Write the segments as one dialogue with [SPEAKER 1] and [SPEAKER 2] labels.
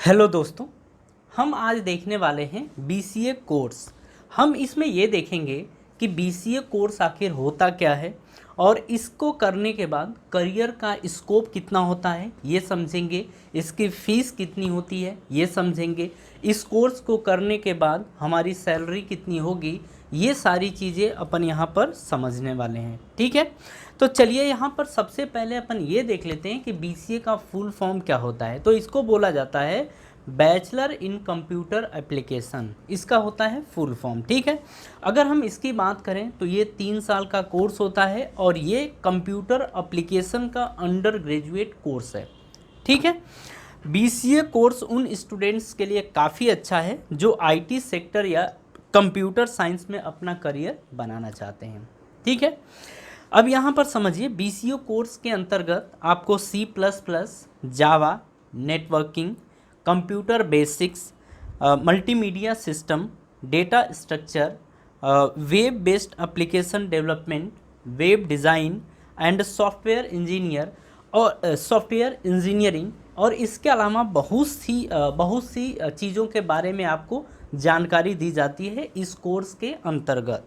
[SPEAKER 1] Hello दोस्तों, हम आज देखने वाले हैं बीसीए कोर्स। हम इसमें ये देखेंगे कि बीसीए कोर्स आखिर होता क्या है और इसको करने के बाद करियर का स्कोप कितना होता है ये समझेंगे। इसकी फ़ीस कितनी होती है ये समझेंगे। इस कोर्स को करने के बाद हमारी सैलरी कितनी होगी, ये सारी चीज़ें अपन यहाँ पर समझने वाले हैं। ठीक है, तो चलिए यहाँ पर सबसे पहले अपन ये देख लेते हैं कि बीसीए का फुल फॉर्म क्या होता है। तो इसको बोला जाता है बैचलर इन कंप्यूटर एप्लीकेशन, इसका होता है फुल फॉर्म। ठीक है, अगर हम इसकी बात करें तो ये 3 साल का कोर्स होता है और ये कंप्यूटर एप्लीकेशन का अंडर ग्रेजुएट कोर्स है। ठीक है, बीसीए कोर्स उन स्टूडेंट्स के लिए काफ़ी अच्छा है जो आईटी सेक्टर या कंप्यूटर साइंस में अपना करियर बनाना चाहते हैं। ठीक है, अब यहाँ पर समझिए बीसीए कोर्स के अंतर्गत आपको C++, Java, networking, computer basics, multimedia system, data structure, web based application development, web design and software engineering और इसके अलावा बहुत सी चीज़ों के बारे में आपको जानकारी दी जाती है इस कोर्स के अंतर्गत।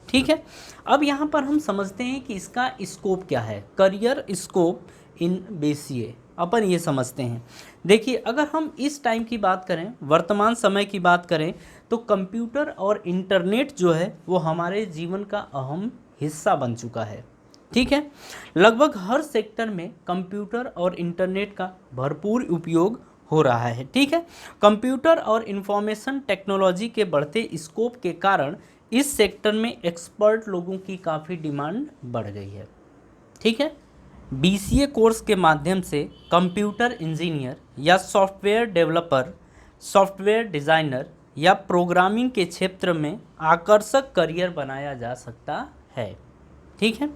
[SPEAKER 1] ठीक है, अब यहाँ पर हम समझते हैं कि इसका स्कोप क्या है, करियर स्कोप इन बीसीए अपन ये समझते हैं। देखिए, अगर हम इस टाइम की बात करें, वर्तमान समय की बात करें, तो कंप्यूटर और इंटरनेट जो है वो हमारे जीवन का अहम हिस्सा बन चुका है। ठीक है, लगभग हर सेक्टर में कंप्यूटर और इंटरनेट का भरपूर उपयोग हो रहा है। ठीक है, कंप्यूटर और इंफॉर्मेशन टेक्नोलॉजी के बढ़ते स्कोप के कारण इस सेक्टर में एक्सपर्ट लोगों की काफ़ी डिमांड बढ़ गई है। ठीक है, बीसीए कोर्स के माध्यम से कंप्यूटर इंजीनियर या सॉफ्टवेयर डेवलपर, सॉफ्टवेयर डिज़ाइनर या प्रोग्रामिंग के क्षेत्र में आकर्षक करियर बनाया जा सकता है। ठीक है,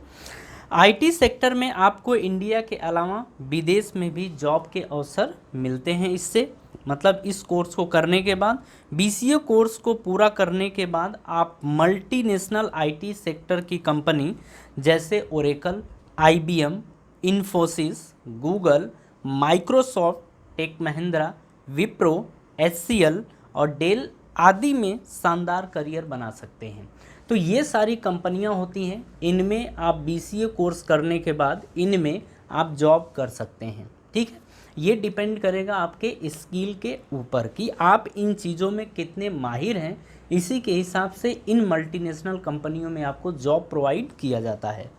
[SPEAKER 1] आईटी सेक्टर में आपको इंडिया के अलावा विदेश में भी जॉब के अवसर मिलते हैं। इससे मतलब इस कोर्स को करने के बाद, बीसीए कोर्स को पूरा करने के बाद आप मल्टीनेशनल आईटी सेक्टर की कंपनी जैसे Oracle, IBM, Infosys, Google, Microsoft, Tech Mahindra, Wipro, HCL और डेल आदि में शानदार करियर बना सकते हैं। तो ये सारी कंपनियां होती हैं, इनमें आप बीसीए कोर्स करने के बाद इनमें आप जॉब कर सकते हैं। ठीक है, ये डिपेंड करेगा आपके स्किल के ऊपर कि आप इन चीज़ों में कितने माहिर हैं। इसी के हिसाब से इन मल्टीनेशनल कंपनियों में आपको जॉब प्रोवाइड किया जाता है।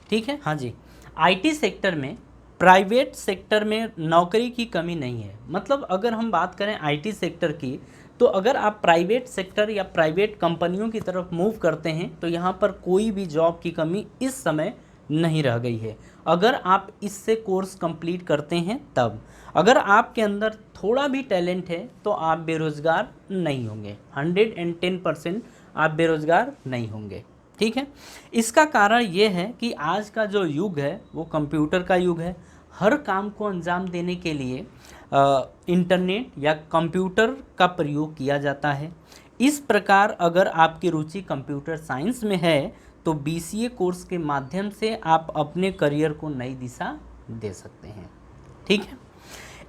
[SPEAKER 1] ठीक है, हाँ जी, आईटी सेक्टर में, प्राइवेट सेक्टर में नौकरी की कमी नहीं है। मतलब अगर हम बात करें आईटी सेक्टर की, तो अगर आप प्राइवेट सेक्टर या प्राइवेट कंपनियों की तरफ मूव करते हैं तो यहाँ पर कोई भी जॉब की कमी इस समय नहीं रह गई है, अगर आप इससे कोर्स कंप्लीट करते हैं तब। अगर आपके अंदर थोड़ा भी टैलेंट है तो आप बेरोज़गार नहीं होंगे, 110% आप बेरोज़गार नहीं होंगे। ठीक है, इसका कारण ये है कि आज का जो युग है वो कंप्यूटर का युग है। हर काम को अंजाम देने के लिए इंटरनेट या कंप्यूटर का प्रयोग किया जाता है। इस प्रकार अगर आपकी रुचि कंप्यूटर साइंस में है तो बीसीए कोर्स के माध्यम से आप अपने करियर को नई दिशा दे सकते हैं। ठीक है,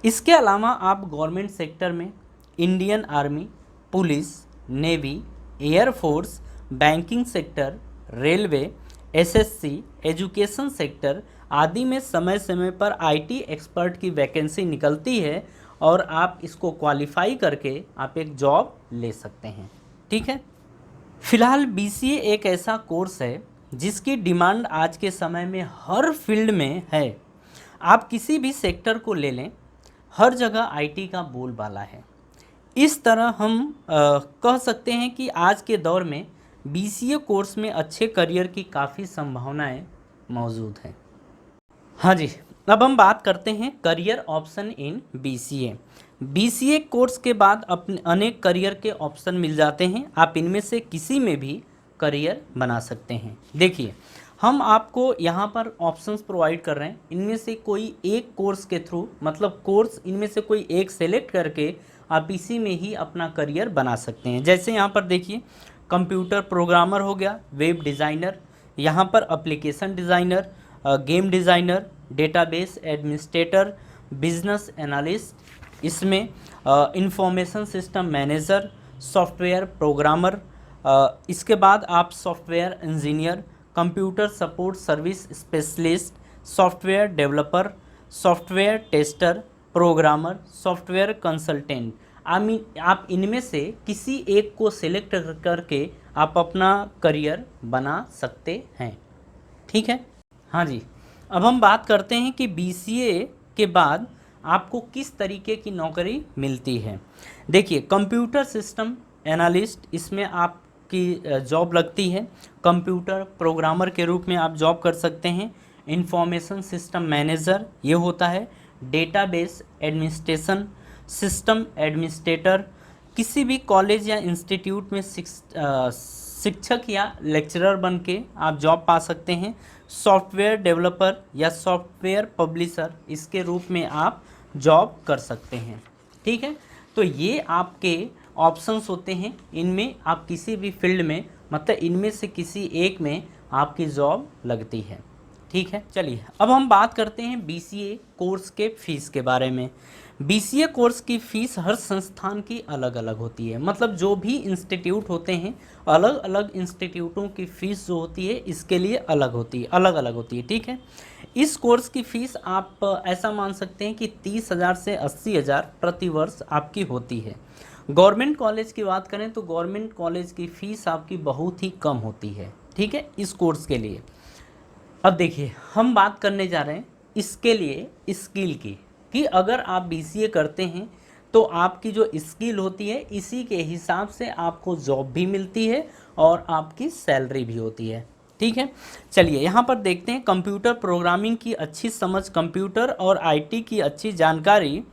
[SPEAKER 1] इसके अलावा आप गवर्नमेंट सेक्टर में Indian army, police, navy, air force, banking sector, railway, SSC, education sector आदि में समय समय पर आईटी एक्सपर्ट की वैकेंसी निकलती है और आप इसको क्वालिफाई करके आप एक जॉब ले सकते हैं। ठीक है, फिलहाल बीसीए एक ऐसा कोर्स है जिसकी डिमांड आज के समय में हर फील्ड में है। आप किसी भी सेक्टर को ले लें, हर जगह आईटी का बोलबाला है। इस तरह हम कह सकते हैं कि आज के दौर में बीसीए कोर्स में अच्छे करियर की काफ़ी संभावनाएं मौजूद हैं। हाँ जी, अब हम बात करते हैं career option in BCA. BCA course के बाद अपने अनेक करियर के ऑप्शन मिल जाते हैं, आप इनमें से किसी में भी करियर बना सकते हैं। देखिए, हम आपको यहाँ पर ऑप्शंस प्रोवाइड कर रहे हैं, इनमें से कोई एक कोर्स के थ्रू, मतलब कोर्स इनमें से कोई एक सेलेक्ट करके आप इसी में ही अपना करियर बना सकते हैं। जैसे यहाँ पर देखिए, कंप्यूटर प्रोग्रामर हो गया, वेब डिज़ाइनर, यहाँ पर application designer, game designer, database administrator, business analyst, इसमें information system manager, software programmer, इसके बाद आप software engineer, computer support service specialist, software developer, software tester, programmer, software consultant. आप इनमें से किसी एक को सिलेक्ट करके आप अपना करियर बना सकते हैं। ठीक है, हाँ जी। अब हम बात करते हैं कि BCA के बाद आपको किस तरीके की नौकरी मिलती है। देखिए, कंप्यूटर सिस्टम एनालिस्ट, इसमें आपकी जॉब लगती है। कंप्यूटर प्रोग्रामर के रूप में आप जॉब कर सकते हैं। इंफॉर्मेशन सिस्टम मैनेजर ये होता है। डेटाबेस एडमिनिस्ट्रेशन, सिस्टम एडमिनिस्ट्रेटर, किसी भी कॉलेज या इंस्टीट्यूट में शिक्षक या लेक्चरर बन के आप जॉब पा सकते हैं। सॉफ्टवेयर डेवलपर या सॉफ्टवेयर पब्लिशर, इसके रूप में आप जॉब कर सकते हैं। ठीक है, तो ये आपके ऑप्शंस होते हैं। इनमें आप किसी भी फील्ड में, मतलब इनमें से किसी एक में आपकी जॉब लगती है। ठीक है, चलिए अब हम बात करते हैं BCA कोर्स के फीस के बारे में। BCA कोर्स की फ़ीस हर संस्थान की अलग अलग होती है, मतलब जो भी इंस्टीट्यूट होते हैं, अलग अलग इंस्टीट्यूटों की फ़ीस जो होती है इसके लिए अलग होती है, अलग अलग होती है। ठीक है, इस कोर्स की फ़ीस आप ऐसा मान सकते हैं कि 30,000 से 80,000 प्रति वर्ष आपकी होती है। गवर्नमेंट कॉलेज की बात करें तो गवर्नमेंट कॉलेज की फ़ीस आपकी बहुत ही कम होती है। ठीक है, इस कोर्स के लिए। अब देखिए, हम बात करने जा रहे हैं इसके लिए स्किल की, कि अगर आप BCA करते हैं तो आपकी जो स्किल होती है इसी के हिसाब से आपको जॉब भी मिलती है और आपकी सैलरी भी होती है। ठीक है, चलिए यहाँ पर देखते हैं। कंप्यूटर प्रोग्रामिंग की अच्छी समझ, कंप्यूटर और IT की अच्छी जानकारी,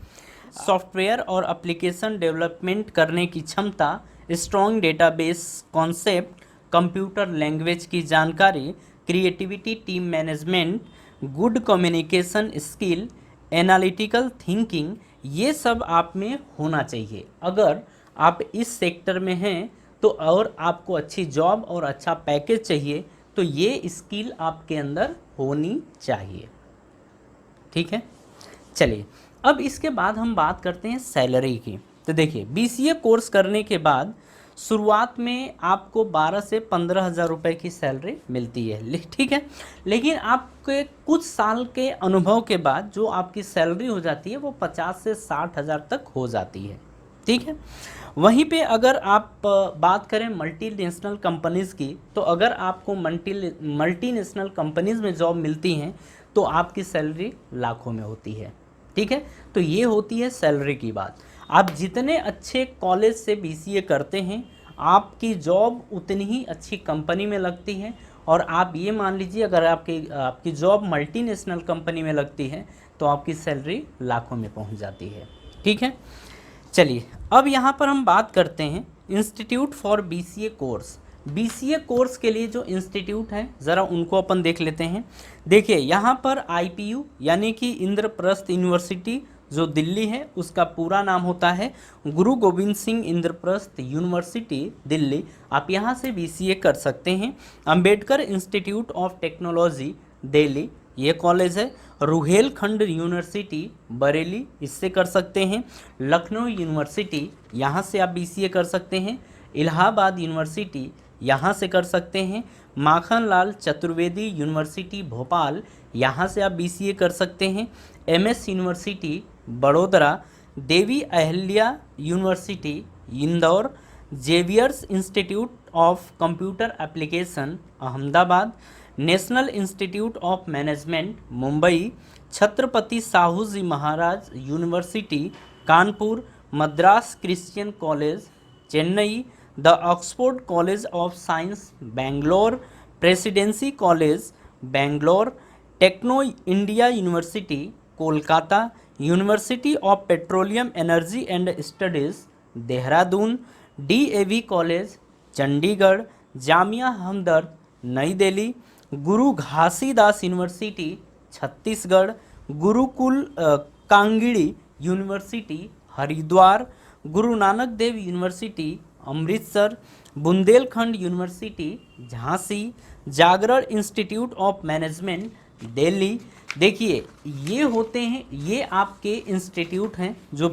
[SPEAKER 1] सॉफ्टवेयर और एप्लीकेशन डेवलपमेंट करने की क्षमता, strong database concept, computer language की जानकारी, creativity, team management, good communication skill, analytical thinking, ये सब आप में होना चाहिए। अगर आप इस सेक्टर में हैं तो, और आपको अच्छी जॉब और अच्छा पैकेज चाहिए तो ये स्किल आपके अंदर होनी चाहिए। ठीक है, चलिए अब इसके बाद हम बात करते हैं सैलरी की। तो देखिए, BCA कोर्स करने के बाद शुरुआत में आपको 12 से 15,000 रुपये की सैलरी मिलती है। ठीक है, लेकिन आपके कुछ साल के अनुभव के बाद जो आपकी सैलरी हो जाती है वो 50 से 60,000 तक हो जाती है। ठीक है, वहीं पे अगर आप बात करें मल्टीनेशनल कंपनीज़ की, तो अगर आपको मल्टीनेशनल कंपनीज़ में जॉब मिलती हैं तो आपकी सैलरी लाखों में होती है। ठीक है, तो ये होती है सैलरी की बात। आप जितने अच्छे कॉलेज से BCA करते हैं आपकी जॉब उतनी ही अच्छी कंपनी में लगती है। और आप ये मान लीजिए, अगर आपकी जॉब मल्टीनेशनल कंपनी में लगती है तो आपकी सैलरी लाखों में पहुंच जाती है। ठीक है, चलिए अब यहाँ पर हम बात करते हैं institute for BCA course. BCA course के लिए जो इंस्टीट्यूट है ज़रा उनको अपन देख लेते हैं। देखिए, यहाँ पर IPU यानी कि इंद्रप्रस्थ यूनिवर्सिटी जो दिल्ली है, उसका पूरा नाम होता है गुरु गोविंद सिंह इंद्रप्रस्थ यूनिवर्सिटी दिल्ली। आप यहाँ से BCA कर सकते हैं। Ambedkar institute of technology Delhi, ये कॉलेज है। रुहेलखंड यूनिवर्सिटी बरेली, इससे कर सकते हैं। लखनऊ यूनिवर्सिटी, यहाँ से आप BCA कर सकते हैं। इलाहाबाद यूनिवर्सिटी, यहाँ से कर सकते हैं। माखनलाल चतुर्वेदी यूनिवर्सिटी भोपाल, यहाँ से आप BCA कर सकते हैं। MS यूनिवर्सिटी बड़ोदरा, Devi Ahilya university Indore, Xavier's institute of computer application Ahmedabad, national institute of management Mumbai, Chhatrapati Shahu ji Maharaj university Kanpur, Madras Christian college Chennai, the Oxford college of science Bangalore, presidency college Bangalore, techno India university Kolkata, university of petroleum energy and studies Dehradun, DAV college Chandigarh, Jamia Hamdard New Delhi, Guru Ghasidas university Chhattisgarh, Gurukul Kangri university Haridwar, Guru Nanak Dev university Amritsar, Bundelkhand university Jhansi, Jagran institute of management Delhi, देखिए ये होते हैं, ये आपके institute हैं जो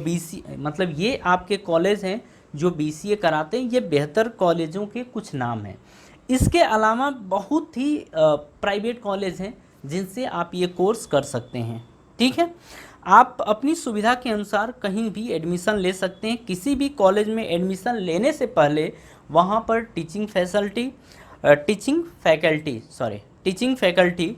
[SPEAKER 1] मतलब ये आपके कॉलेज हैं जो BCA कराते हैं। ये बेहतर कॉलेजों के कुछ नाम हैं। इसके अलावा बहुत ही प्राइवेट कॉलेज हैं जिनसे आप ये कोर्स कर सकते हैं। ठीक है, आप अपनी सुविधा के अनुसार कहीं भी एडमिशन ले सकते हैं। किसी भी कॉलेज में एडमिशन लेने से पहले वहाँ पर teaching faculty,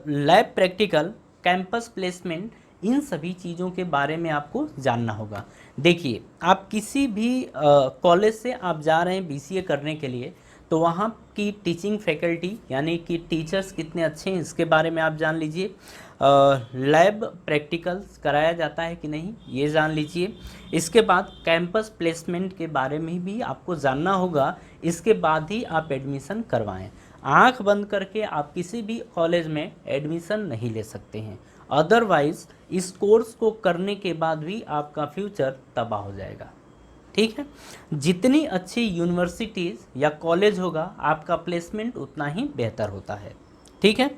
[SPEAKER 1] lab practical, campus placement, इन सभी चीज़ों के बारे में आपको जानना होगा। देखिए आप किसी भी कॉलेज से आप जा रहे हैं BCA करने के लिए, तो वहाँ की टीचिंग फैकल्टी यानी कि टीचर्स कितने अच्छे हैं इसके बारे में आप जान लीजिए। लैब प्रैक्टिकल्स कराया जाता है कि नहीं ये जान लीजिए। इसके बाद कैंपस प्लेसमेंट के बारे में भी आपको जानना होगा, इसके बाद ही आप एडमिशन करवाएं। आंख बंद करके आप किसी भी कॉलेज में एडमिशन नहीं ले सकते हैं, अदरवाइज़ इस कोर्स को करने के बाद भी आपका फ्यूचर तबाह हो जाएगा। ठीक है, जितनी अच्छी यूनिवर्सिटीज़ या कॉलेज होगा आपका प्लेसमेंट उतना ही बेहतर होता है। ठीक है,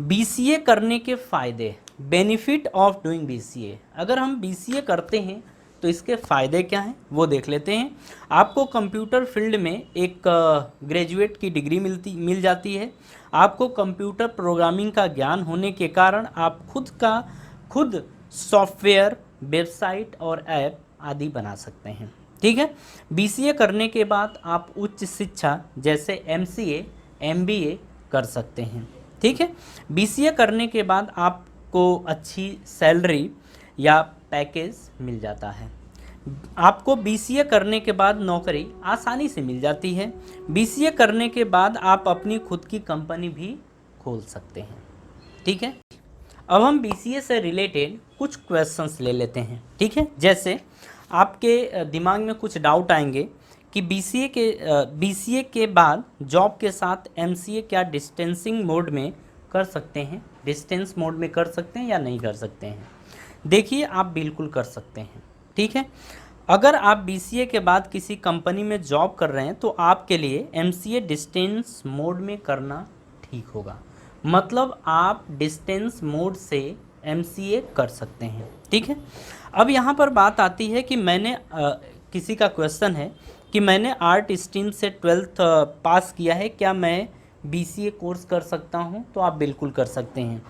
[SPEAKER 1] BCA करने के फ़ायदे, बेनिफिट ऑफ डूइंग BCA। अगर हम BCA करते हैं तो इसके फ़ायदे क्या हैं वो देख लेते हैं। आपको कंप्यूटर फील्ड में एक ग्रेजुएट की डिग्री मिल जाती है। आपको कंप्यूटर प्रोग्रामिंग का ज्ञान होने के कारण आप खुद सॉफ्टवेयर, वेबसाइट और ऐप आदि बना सकते हैं। ठीक है, BCA करने के बाद आप उच्च शिक्षा जैसे MCA, MBA कर सकते हैं। ठीक है, BCA करने के बाद आपको अच्छी सैलरी या पैकेज मिल जाता है। आपको BCA करने के बाद नौकरी आसानी से मिल जाती है। BCA करने के बाद आप अपनी खुद की कंपनी भी खोल सकते हैं। ठीक है, अब हम BCA से रिलेटेड कुछ क्वेश्चंस ले लेते हैं। ठीक है, जैसे आपके दिमाग में कुछ डाउट आएंगे कि BCA के बाद जॉब के साथ MCA क्या डिस्टेंसिंग मोड में कर सकते हैं, डिस्टेंस मोड में कर सकते हैं या नहीं कर सकते हैं। देखिए आप बिल्कुल कर सकते हैं। ठीक है, अगर आप BCA के बाद किसी कंपनी में जॉब कर रहे हैं तो आपके लिए MCA डिस्टेंस मोड में करना ठीक होगा। मतलब आप डिस्टेंस मोड से MCA कर सकते हैं। ठीक है, अब यहाँ पर बात आती है कि किसी का क्वेश्चन है कि मैंने आर्ट स्ट्रीम से 12th पास किया है, क्या मैं BCA कोर्स कर सकता हूँ? तो आप बिल्कुल कर सकते हैं।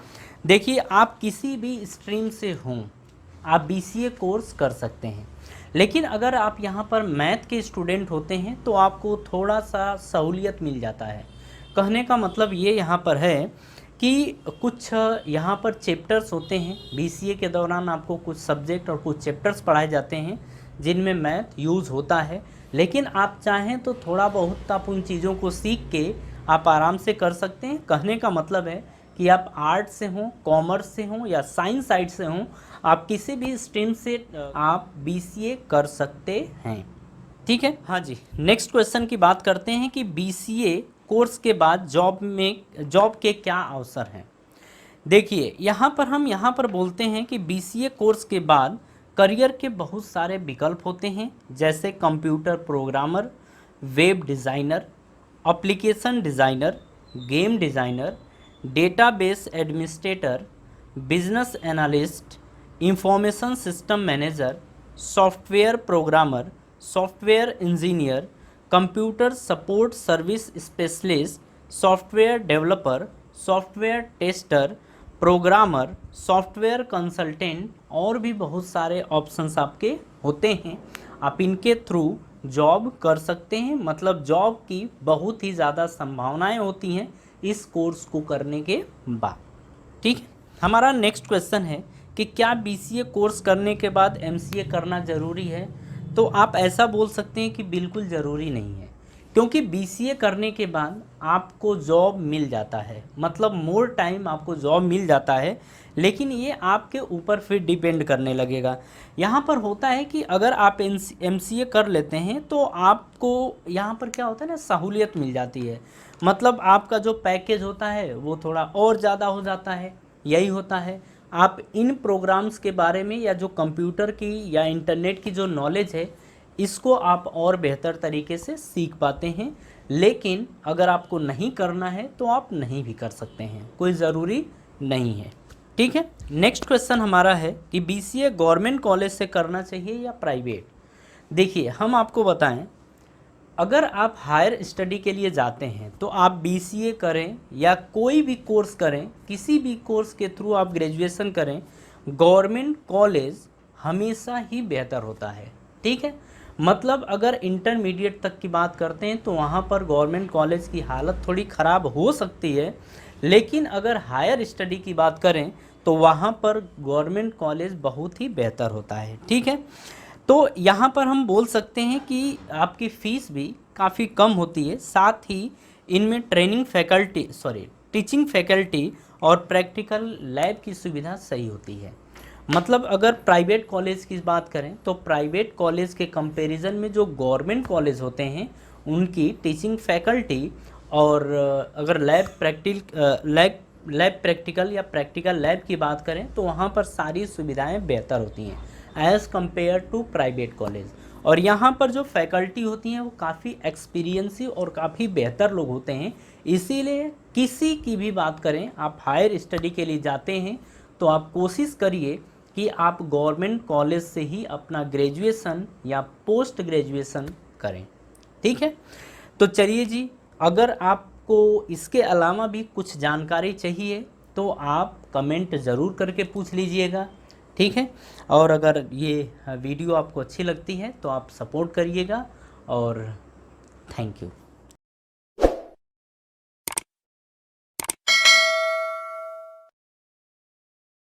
[SPEAKER 1] देखिए आप किसी भी स्ट्रीम से हों आप BCA कोर्स कर सकते हैं, लेकिन अगर आप यहाँ पर मैथ के स्टूडेंट होते हैं तो आपको थोड़ा सा सहूलियत मिल जाता है। कहने का मतलब ये यहाँ पर है कि कुछ यहाँ पर चैप्टर्स होते हैं, BCA के दौरान आपको कुछ सब्जेक्ट और कुछ चैप्टर्स पढ़ाए जाते हैं जिनमें मैथ यूज़ होता है, लेकिन आप चाहें तो थोड़ा बहुत आप उन चीज़ों को सीख के आप आराम से कर सकते हैं। कहने का मतलब है कि आप आर्ट से हों, कॉमर्स से हों या साइंस साइड से हों, आप किसी भी स्ट्रीम से आप BCA कर सकते हैं। ठीक है, हाँ जी, नेक्स्ट क्वेश्चन की बात करते हैं कि BCA कोर्स के बाद जॉब के क्या अवसर हैं। देखिए यहाँ पर बोलते हैं कि BCA कोर्स के बाद करियर के बहुत सारे विकल्प होते हैं, जैसे computer programmer, web designer, application designer, game designer, database administrator, business analyst, information system manager, software programmer, software engineer, computer support service specialist, software developer, software tester, programmer, software consultant और भी बहुत सारे ऑप्शंस आपके होते हैं। आप इनके through job कर सकते हैं। मतलब जॉब की बहुत ही ज़्यादा संभावनाएं होती हैं इस कोर्स को करने के बाद। ठीक है, हमारा नेक्स्ट क्वेश्चन है कि क्या BCA कोर्स करने के बाद MCA करना ज़रूरी है? तो आप ऐसा बोल सकते हैं कि बिल्कुल ज़रूरी नहीं है, क्योंकि BCA करने के बाद आपको जॉब मिल जाता है, मतलब मोर टाइम आपको जॉब मिल जाता है, लेकिन ये आपके ऊपर फिर डिपेंड करने लगेगा। यहाँ पर होता है कि अगर आप MCA कर लेते हैं तो आपको यहाँ पर क्या होता है ना, सहूलियत मिल जाती है। मतलब आपका जो पैकेज होता है वो थोड़ा और ज़्यादा हो जाता है। यही होता है, आप इन प्रोग्राम्स के बारे में या जो कंप्यूटर की या इंटरनेट की जो नॉलेज है इसको आप और बेहतर तरीके से सीख पाते हैं। लेकिन अगर आपको नहीं करना है तो आप नहीं भी कर सकते हैं, कोई ज़रूरी नहीं है। ठीक है। नेक्स्ट क्वेश्चन हमारा है कि बीसीए गवर्नमेंट कॉलेज से करना चाहिए या प्राइवेट। देखिए हम आपको बताएं, अगर आप हायर स्टडी के लिए जाते हैं तो आप बीसीए करें या कोई भी कोर्स करें, किसी भी कोर्स के थ्रू आप ग्रेजुएशन करें, गवर्नमेंट कॉलेज हमेशा ही बेहतर होता है। ठीक है, मतलब अगर इंटरमीडिएट तक की बात करते हैं तो वहाँ पर गवर्नमेंट कॉलेज की हालत थोड़ी ख़राब हो सकती है, लेकिन अगर हायर स्टडी की बात करें तो वहाँ पर गवर्नमेंट कॉलेज बहुत ही बेहतर होता है। ठीक है, तो यहाँ पर हम बोल सकते हैं कि आपकी फ़ीस भी काफ़ी कम होती है, साथ ही इनमें टीचिंग फैकल्टी और प्रैक्टिकल लैब की सुविधा सही होती है। मतलब अगर प्राइवेट कॉलेज की बात करें तो प्राइवेट कॉलेज के कंपैरिजन में जो गवर्नमेंट कॉलेज होते हैं उनकी टीचिंग फैकल्टी और अगर लैब प्रैक्टिकल या प्रैक्टिकल लैब की बात करें तो वहाँ पर सारी सुविधाएं बेहतर होती हैं as compared to private college. और यहाँ पर जो फैकल्टी होती हैं वो काफ़ी एक्सपीरियंसिव और काफ़ी बेहतर लोग होते हैं। इसीलिए किसी की भी बात करें, आप हायर स्टडी के लिए जाते हैं तो आप कोशिश करिए कि आप गवर्नमेंट कॉलेज से ही अपना ग्रेजुएशन या पोस्ट ग्रेजुएशन करें। ठीक है, तो चलिए जी, अगर आपको इसके अलावा भी कुछ जानकारी चाहिए तो आप कमेंट ज़रूर करके पूछ लीजिएगा। ठीक है, और अगर ये वीडियो आपको अच्छी लगती है तो आप सपोर्ट करिएगा और थैंक यू।